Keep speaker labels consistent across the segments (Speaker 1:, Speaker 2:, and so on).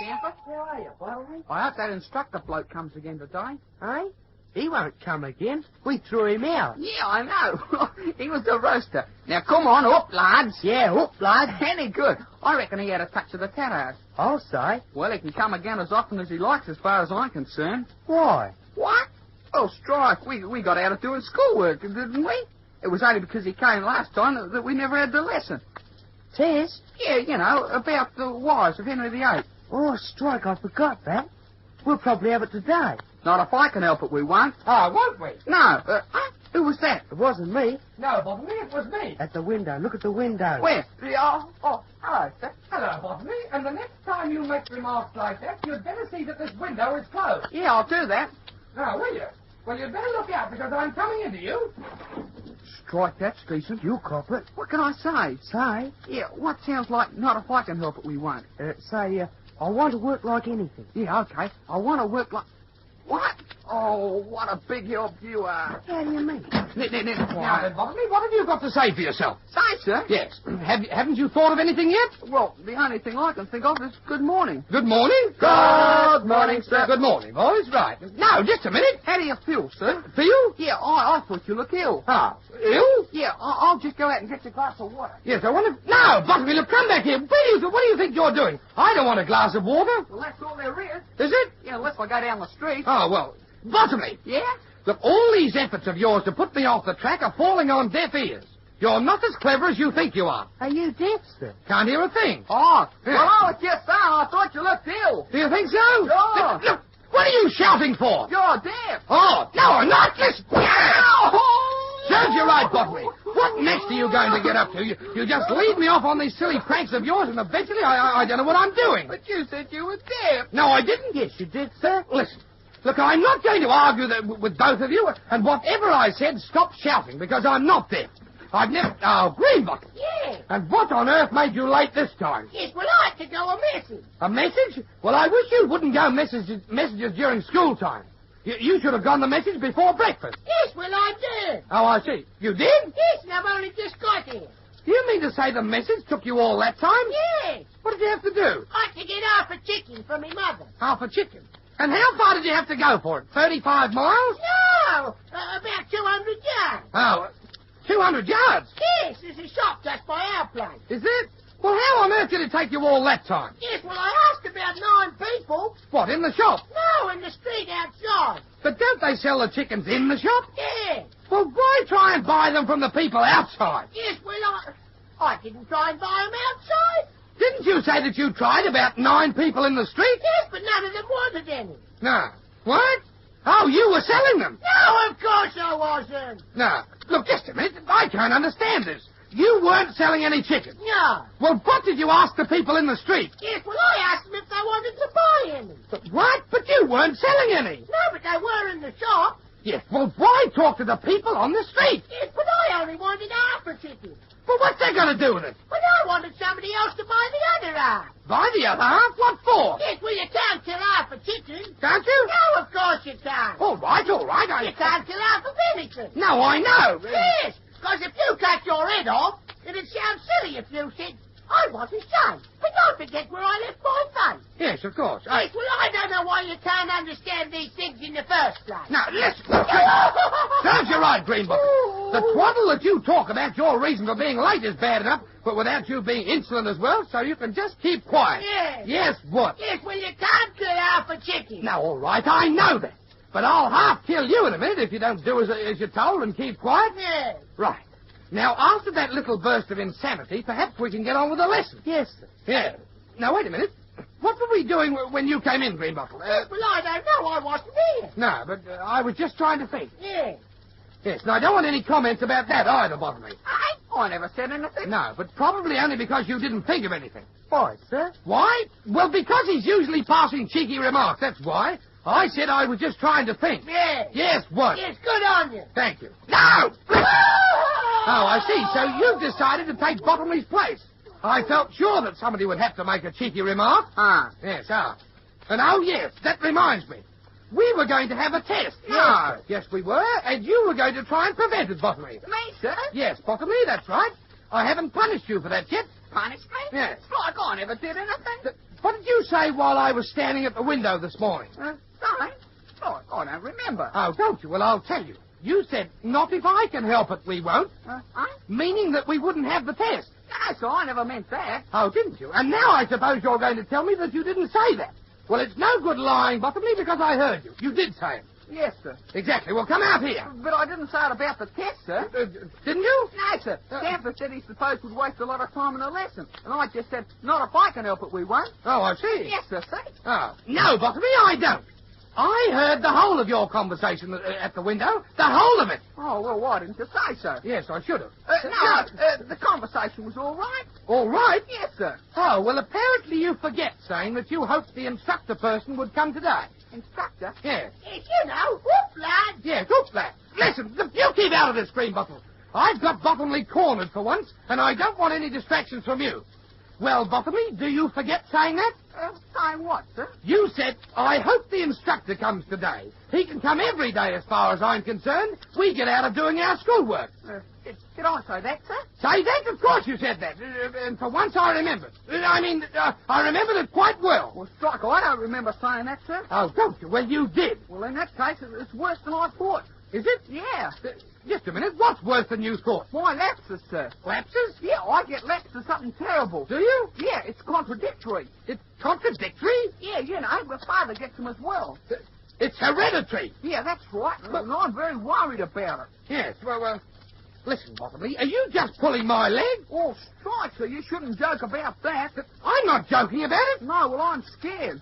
Speaker 1: Scamper.
Speaker 2: How are you, Bottomley?
Speaker 1: I hope that instructor bloke comes again today.
Speaker 2: Eh? He won't come again. We threw him out.
Speaker 1: Yeah, I know. He was the roaster. Now, come on, up, lads.
Speaker 2: Yeah, up, lad.
Speaker 1: Any good. I reckon he had a touch of the tat house.
Speaker 2: I'll say.
Speaker 1: Well, he can come again as often as he likes, as far as I'm concerned.
Speaker 2: Why?
Speaker 1: What? Oh, strike. We got out of doing schoolwork, didn't we? It was only because he came last time that we never had the lesson.
Speaker 2: Tess?
Speaker 1: Yeah, you know, about the wives of Henry VIII.
Speaker 2: Oh, strike, I forgot that. We'll probably have it today.
Speaker 1: Not if I can help it, we won't.
Speaker 3: Oh, won't we?
Speaker 1: No. Who was that?
Speaker 2: It wasn't me.
Speaker 3: No, Bottomley, it was me.
Speaker 2: At the window. Look at the window.
Speaker 1: Where?
Speaker 3: Hello, sir. Hello, Bottomley. And the next time you make remarks like that, you'd better see that this window is closed.
Speaker 1: Yeah, I'll do that.
Speaker 3: Now, will you? Well, you'd better look out, because I'm coming into you.
Speaker 1: Strike, that's decent.
Speaker 2: You cop it.
Speaker 1: What can I say?
Speaker 2: Say?
Speaker 1: Yeah, what sounds like not if I can help it, we won't.
Speaker 2: Say, I want to work like anything.
Speaker 1: Yeah, okay. I want to work like... What? Oh, what a big help you are.
Speaker 2: How do you mean?
Speaker 3: Now then, Bottomley, what have you got to say for yourself?
Speaker 1: Say, sir?
Speaker 3: Yes. Haven't you thought of anything yet?
Speaker 1: Well, the only thing I can think of is good morning.
Speaker 3: Good morning.
Speaker 1: Good morning, sir.
Speaker 3: Good morning, boys. Right. Now, just a minute.
Speaker 1: How do you feel, sir?
Speaker 3: Feel?
Speaker 1: Yeah, I thought you looked ill.
Speaker 3: Ah, ill?
Speaker 1: Yeah, I'll just go out and get you a glass of water.
Speaker 3: Yes, I wonder... No, Bottomley, look, come back here. What do you think you're doing? I don't want a glass of water.
Speaker 1: Well, that's all there is.
Speaker 3: Is it?
Speaker 1: Yeah, unless I go down the street.
Speaker 3: Oh, well, Bottomley.
Speaker 1: Yeah?
Speaker 3: Look, all these efforts of yours to put me off the track are falling on deaf ears. You're not as clever as you think you are.
Speaker 2: Are you deaf, sir?
Speaker 3: Can't hear a thing.
Speaker 1: Oh,
Speaker 3: Yeah.
Speaker 1: well, I was just saying, I thought you looked ill.
Speaker 3: Do you think so?
Speaker 1: Sure.
Speaker 3: Look, what are you shouting for?
Speaker 1: You're deaf.
Speaker 3: Oh, no, I'm not. Listen.
Speaker 1: Ow!
Speaker 3: Serves you right, Bottomley. What next are you going to get up to? You just lead me off on these silly pranks of yours, and eventually I don't know what I'm doing.
Speaker 1: But you said you were deaf.
Speaker 3: No, I didn't.
Speaker 2: Yes, you did, sir.
Speaker 3: Listen. Look, I'm not going to argue with both of you, and whatever I said, stop shouting, because I'm not deaf. I've never... Oh, Greenbucket.
Speaker 4: Yes.
Speaker 3: And what on earth made you late this time?
Speaker 4: Yes, well, I had to go a message.
Speaker 3: A message? Well, I wish you wouldn't go messages during school time. You should have gone the message before breakfast.
Speaker 4: Yes, well, I did.
Speaker 3: Oh, I see. You did?
Speaker 4: Yes, and I've only just got here.
Speaker 3: Do you mean to say the message took you all that time?
Speaker 4: Yes.
Speaker 3: What did you have to do?
Speaker 4: I had to get half a chicken for me mother.
Speaker 3: Half a chicken. And how far did you have to go for it? 35 miles?
Speaker 4: No, about 200 yards.
Speaker 3: Oh, 200 yards.
Speaker 4: Yes, there's a shop just by our place.
Speaker 3: Is it? Well, how on earth did it take you all that time?
Speaker 4: Yes, well, I asked about 9 people.
Speaker 3: What, in the shop?
Speaker 4: No, in the street outside.
Speaker 3: But don't they sell the chickens in the shop?
Speaker 4: Yes.
Speaker 3: Well, why try and buy them from the people outside?
Speaker 4: Yes, well, I didn't try and buy them outside.
Speaker 3: Didn't you say that you tried about 9 people in the street?
Speaker 4: Yes, but none of them wanted any.
Speaker 3: No. What? Oh, you were selling them?
Speaker 4: No, of course I wasn't.
Speaker 3: No. Look, just a minute. I can't understand this. You weren't selling any chickens.
Speaker 4: No.
Speaker 3: Well, what did you ask the people in the street?
Speaker 4: Yes, well, I asked them if they wanted to buy any.
Speaker 3: But what? But you weren't selling any.
Speaker 4: No, but they were in the shop.
Speaker 3: Yes, well, why talk to the people on the street?
Speaker 4: Yes, but I only wanted half a chicken.
Speaker 3: Well, what's they going to do with it?
Speaker 4: But I wanted somebody else to buy the other half.
Speaker 3: Buy the other half? What for?
Speaker 4: Yes, well, you can't kill half a chicken.
Speaker 3: Can't you?
Speaker 4: No, of course you can't.
Speaker 3: All right.
Speaker 4: You can't kill half of anything.
Speaker 3: No, I know.
Speaker 4: Yes, because if you cut your head off, it'd sound silly if you said, I wasn't shaved. But don't forget where I left my face.
Speaker 3: Yes, of course.
Speaker 4: Yes, well, I don't know why you can't understand these things in the first place.
Speaker 3: Now, listen. Serves you right, Greenbucket. The twaddle that you talk about, your reason for being late is bad enough, but without you being insolent as well, so you can just keep quiet.
Speaker 4: Yes.
Speaker 3: Yes, what?
Speaker 4: Yes, well, you can't kill half a chicken.
Speaker 3: Now, all right, I know that. But I'll half kill you in a minute if you don't do as you're told and keep quiet.
Speaker 4: Yes.
Speaker 3: Right. Now, after that little burst of insanity, perhaps we can get on with the lesson.
Speaker 2: Yes, sir.
Speaker 3: Yeah. Now, wait a minute. What were we doing when you came in, Greenbuckle?
Speaker 4: Yes, well, I don't know. I wasn't here.
Speaker 3: No, but I was just trying to think.
Speaker 4: Yes.
Speaker 3: Yes, and I don't want any comments about that either, Bottomley.
Speaker 1: I never said anything.
Speaker 3: No, but probably only because you didn't think of anything.
Speaker 2: Why, sir?
Speaker 3: Why? Well, because he's usually passing cheeky remarks, that's why. I said I was just trying to think.
Speaker 4: Yes.
Speaker 3: Yes, what?
Speaker 4: Yes, good on you.
Speaker 3: Thank you. No! Oh, I see. So you've decided to take Bottomley's place. I felt sure that somebody would have to make a cheeky remark. Yes, And oh, yes, that reminds me. We were going to have a test.
Speaker 1: No.
Speaker 3: Yes, we were, and you were going to try and prevent it, Bottomley.
Speaker 1: Me, sir?
Speaker 3: Yes, Bottomley, that's right. I haven't punished you for that yet.
Speaker 1: Punish me?
Speaker 3: Yes.
Speaker 1: Like I never did anything.
Speaker 3: What did you say while I was standing at the window this morning?
Speaker 1: Something? Oh, I don't remember.
Speaker 3: Oh, don't you? Well, I'll tell you. You said, not if I can help it, we won't. Meaning that we wouldn't have the test.
Speaker 1: No, so I never meant that.
Speaker 3: Oh, didn't you? And now I suppose you're going to tell me that you didn't say that. Well, it's no good lying, Bottomley, because I heard you. You did say it.
Speaker 1: Yes, sir.
Speaker 3: Exactly. Well, come out here.
Speaker 1: But I didn't say it about the test, sir.
Speaker 3: Didn't you?
Speaker 1: No, sir. Stanford said he supposed we'd waste a lot of time in the lesson. And I just said, not if I can help it, we won't.
Speaker 3: Oh, I see.
Speaker 1: Yes, sir, see?
Speaker 3: Oh. No, Bottomley, I don't. I heard the whole of your conversation at the window. The whole of it.
Speaker 1: Oh, well, why didn't you say so?
Speaker 3: Yes, I should have.
Speaker 1: The conversation was all right.
Speaker 3: All right?
Speaker 1: Yes, sir.
Speaker 3: Oh, well, apparently you forget saying that you hoped the instructor person would come today.
Speaker 1: Instructor?
Speaker 3: Yes.
Speaker 4: Yes, you know, whoop, lad.
Speaker 3: Yes, whoop that. Listen, you keep out of this, Green Bottle. I've got Bottomley cornered for once, and I don't want any distractions from you. Well, Bottomley, do you forget saying that?
Speaker 1: Saying what, sir?
Speaker 3: You said, I hope the instructor comes today. He can come every day as far as I'm concerned. We get out of doing our schoolwork.
Speaker 1: Did I say that, sir?
Speaker 3: Say that? Of course you said that. And for once I remembered. I remembered it quite well.
Speaker 1: Well, Strike, I don't remember saying that, sir.
Speaker 3: Oh, don't you? Well, you did.
Speaker 1: Well, in that case, it's worse than I thought.
Speaker 3: Is it?
Speaker 1: Yeah.
Speaker 3: Just a minute. What's worse than you thought?
Speaker 1: My lapses, sir.
Speaker 3: Lapses?
Speaker 1: Yeah, I get lapses for something terrible.
Speaker 3: Do you?
Speaker 1: Yeah, it's contradictory.
Speaker 3: It's contradictory?
Speaker 1: Yeah, you know, my father gets them as well.
Speaker 3: It's hereditary.
Speaker 1: Yeah, that's right. And I'm very worried about it.
Speaker 3: Yes, well, listen, Bottomley, are you just pulling my leg?
Speaker 1: Oh, Strike, sir, you shouldn't joke about that.
Speaker 3: I'm not joking about it.
Speaker 1: No, well, I'm scared.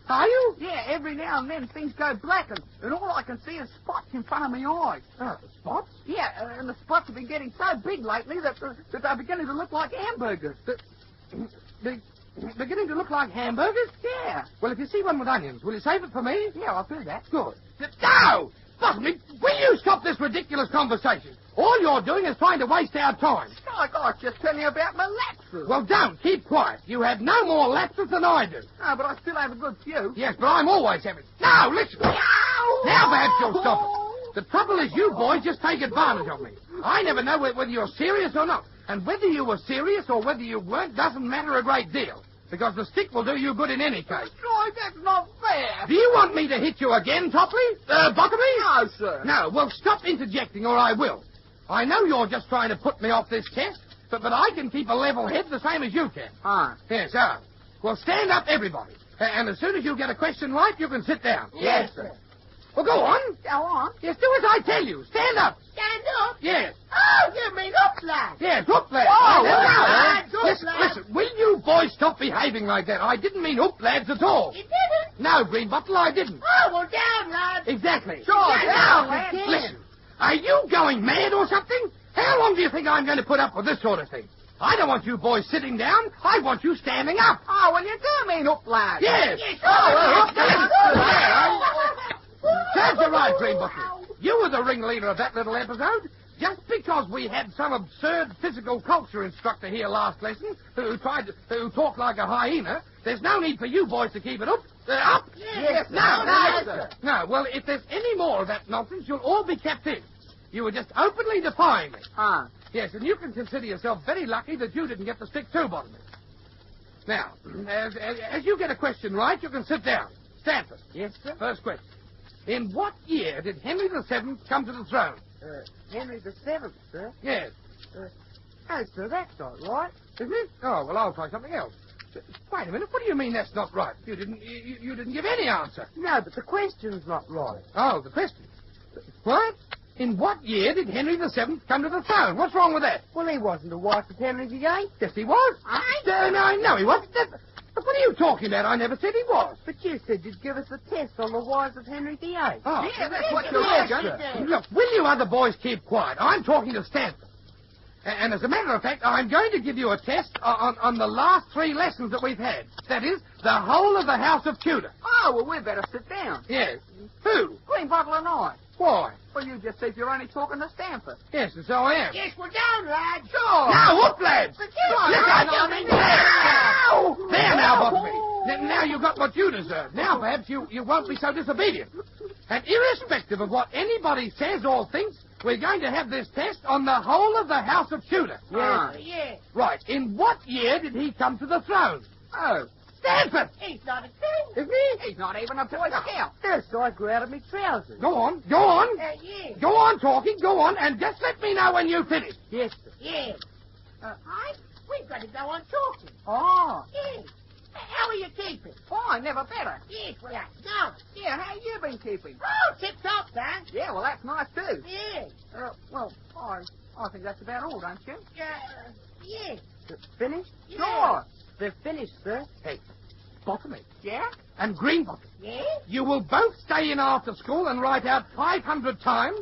Speaker 3: Are you?
Speaker 1: Yeah, every now and then things go black, and all I can see is spots in front of my eyes.
Speaker 3: Oh, spots?
Speaker 1: Yeah, and the spots have been getting so big lately that they're beginning to look like hamburgers.
Speaker 3: They're beginning to look like hamburgers?
Speaker 1: Yeah.
Speaker 3: Well, if you see one with onions, will you save it for me?
Speaker 1: Yeah, I'll do that.
Speaker 3: Good. No! Bottomley, will you stop this ridiculous conversation? All you're doing is trying to waste our time.
Speaker 1: Strike, I was just telling you about my lapses.
Speaker 3: Well, don't. Keep quiet. You have no more lapses than I do.
Speaker 1: No, but I still have a good few.
Speaker 3: Yes, but I'm always having... No, listen. Now perhaps you'll stop it. The trouble is you boys just take advantage of me. I never know whether you're serious or not. And whether you were serious or whether you weren't doesn't matter a great deal. Because the stick will do you good in any case.
Speaker 1: Strike, that's not fair.
Speaker 3: Do you want me to hit you again, Bottomley?
Speaker 1: No, sir.
Speaker 3: No, well, stop interjecting or I will. I know you're just trying to put me off this test, but I can keep a level head the same as you can. Yes, well, stand up, everybody. And as soon as you get a question right, you can sit down.
Speaker 1: Yes, sir.
Speaker 3: Well, go on.
Speaker 1: Go on.
Speaker 3: Yes, do as I tell you. Stand up.
Speaker 4: Stand up?
Speaker 3: Yes.
Speaker 4: Oh, you mean up, lad?
Speaker 3: Yes, up lads.
Speaker 4: Oh,
Speaker 3: Now,
Speaker 4: lads,
Speaker 3: listen, will you boys stop behaving like that? I didn't mean up lads at all.
Speaker 4: You didn't?
Speaker 3: No, Green Bottle, I didn't.
Speaker 4: Oh, well, down, lad.
Speaker 3: Exactly.
Speaker 1: Sure,
Speaker 4: down,
Speaker 1: lad.
Speaker 3: Listen, are you going mad or something? How long do you think I'm going to put up with this sort of thing? I don't want you boys sitting down. I want you standing up.
Speaker 1: Oh, well, you do mean up, lad.
Speaker 3: Yes.
Speaker 1: Oh,
Speaker 3: Serves you right, Green Bottle. You were the ringleader of that little episode. Just because we had some absurd physical culture instructor here last lesson who talked like a hyena, there's no need for you boys to keep it up. Up?
Speaker 1: Yes,
Speaker 3: No, well, if there's any more of that nonsense, you'll all be kept in. You were just openly defying me. Yes, and you can consider yourself very lucky that you didn't get the stick too, Bottomley. Now, as you get a question right, you can sit down. Stanford.
Speaker 1: Yes, sir.
Speaker 3: First question. In what year did Henry VII come to the throne?
Speaker 2: Henry the Seventh, sir.
Speaker 3: Yes.
Speaker 2: No, sir, that's not right.
Speaker 3: Isn't it? Oh, well, I'll try something else. Wait a minute. What do you mean that's not right? You didn't give any answer.
Speaker 2: No, but the question's not right.
Speaker 3: Oh, the question. What? In what year did Henry VII come to the throne? What's wrong with that?
Speaker 2: Well, he wasn't the wife of Henry VIII.
Speaker 3: Yes, he was. No, he wasn't. What are you talking about? I never said he was.
Speaker 2: But you said you'd give us a test on the wives of Henry VIII.
Speaker 3: Oh.
Speaker 1: Yeah, that's what you're
Speaker 3: Yes, look, will you other boys keep quiet? I'm talking to Stanford. And as a matter of fact, I'm going to give you a test on the last 3 lessons that we've had. That is, the whole of the House of Tudor.
Speaker 1: Oh, well, we better sit down.
Speaker 3: Yes. Who?
Speaker 1: Green Bottle and I.
Speaker 3: Why?
Speaker 1: Well, you just said you're only talking to Stanford.
Speaker 3: Yes, and so I am.
Speaker 4: Yes, we're down, lad.
Speaker 1: Sure.
Speaker 3: Now, up, lads!
Speaker 4: But you are
Speaker 3: There now, Bottomley. Now you've got what you deserve. Now perhaps you won't be so disobedient. And irrespective of what anybody says or thinks, we're going to have this test on the whole of the House of Tudor.
Speaker 4: Yeah.
Speaker 3: Right. In what year did he come to the throne?
Speaker 1: Oh,
Speaker 3: Stanford!
Speaker 4: He's not a thing.
Speaker 3: Is he?
Speaker 1: He's not even a Boy Scout.
Speaker 2: Yes, so I grew out of me trousers.
Speaker 3: Go on, go on.
Speaker 4: Yes.
Speaker 3: Go on talking, go on, and just let me know when you finish.
Speaker 2: Yes, sir.
Speaker 4: Yes. Right? We've got to go on talking.
Speaker 1: Oh,
Speaker 4: Yes. How are you keeping?
Speaker 1: fine, never better.
Speaker 4: Yes, well, that's no.
Speaker 1: Yeah, how you been keeping?
Speaker 4: Oh, tip-top, Dan.
Speaker 1: Yeah, well, that's nice, too.
Speaker 4: Yes.
Speaker 1: Well, I think that's about all, don't you?
Speaker 4: Yes.
Speaker 2: Finished?
Speaker 1: Sure.
Speaker 2: They're finished, sir.
Speaker 3: Hey, Bottomley
Speaker 1: Yeah?
Speaker 3: and Greenbottom,
Speaker 4: Yes?
Speaker 3: you will both stay in after school and write out 500 times.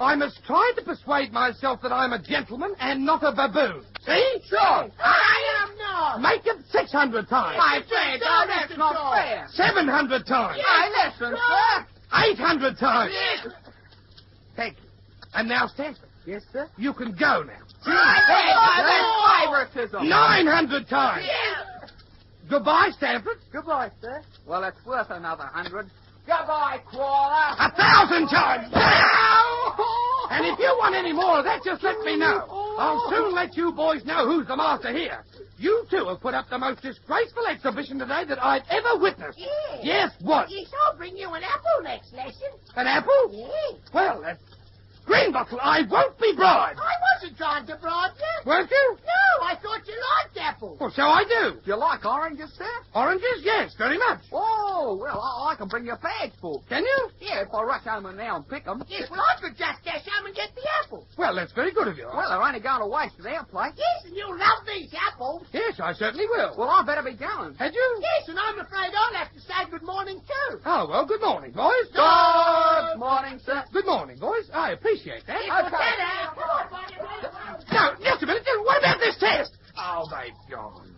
Speaker 3: I must try to persuade myself that I'm a gentleman and not a baboon. See?
Speaker 1: Sure.
Speaker 4: I am not.
Speaker 3: Make it 600 times.
Speaker 1: I said, that's not fair.
Speaker 3: 700 times.
Speaker 1: Hey, listen, sir.
Speaker 3: 800 times.
Speaker 1: Yes.
Speaker 3: Thank you. And now, Stanford,
Speaker 2: Yes, sir.
Speaker 3: you can go now.
Speaker 1: That's favoritism.
Speaker 3: 900 times.
Speaker 4: Yes.
Speaker 3: Goodbye, Stanford.
Speaker 2: Goodbye, sir.
Speaker 1: Well, it's worth another 100. Goodbye, Qualler.
Speaker 3: 1,000 times. And if you want any more of that, just let me know. I'll soon let you boys know who's the master here. You two have put up the most disgraceful exhibition today that I've ever witnessed.
Speaker 4: Yes.
Speaker 3: Yes, what?
Speaker 4: Yes, I'll bring you an apple next lesson.
Speaker 3: An apple?
Speaker 4: Yes.
Speaker 3: Well, Greenbottle, I won't be bribed.
Speaker 4: I wasn't trying to bribe you.
Speaker 3: Weren't you?
Speaker 4: No, I thought you liked apples.
Speaker 3: Well, so I do.
Speaker 1: Do you like oranges, sir?
Speaker 3: Oranges? Yes, very much.
Speaker 1: Oh, well, I can bring you a bag full.
Speaker 3: Can you?
Speaker 1: Yeah, if I rush home and now and pick them.
Speaker 4: Yes, well, I could just dash home and get the apples.
Speaker 3: Well, that's very good of you.
Speaker 1: Well, they're only going to waste at our place.
Speaker 4: Yes, and you'll love these apples.
Speaker 3: Yes, I certainly will.
Speaker 1: Well, I better be going.
Speaker 3: Had you?
Speaker 4: Yes, and I'm afraid I'll have to say good morning, too.
Speaker 3: Oh, well, good morning, boys.
Speaker 1: Good morning, sir.
Speaker 3: Good morning, boys. I appreciate that.
Speaker 4: Yes, well, ta-da. Come on, buddy.
Speaker 3: Now, just a minute. What about this test? Oh, they've gone.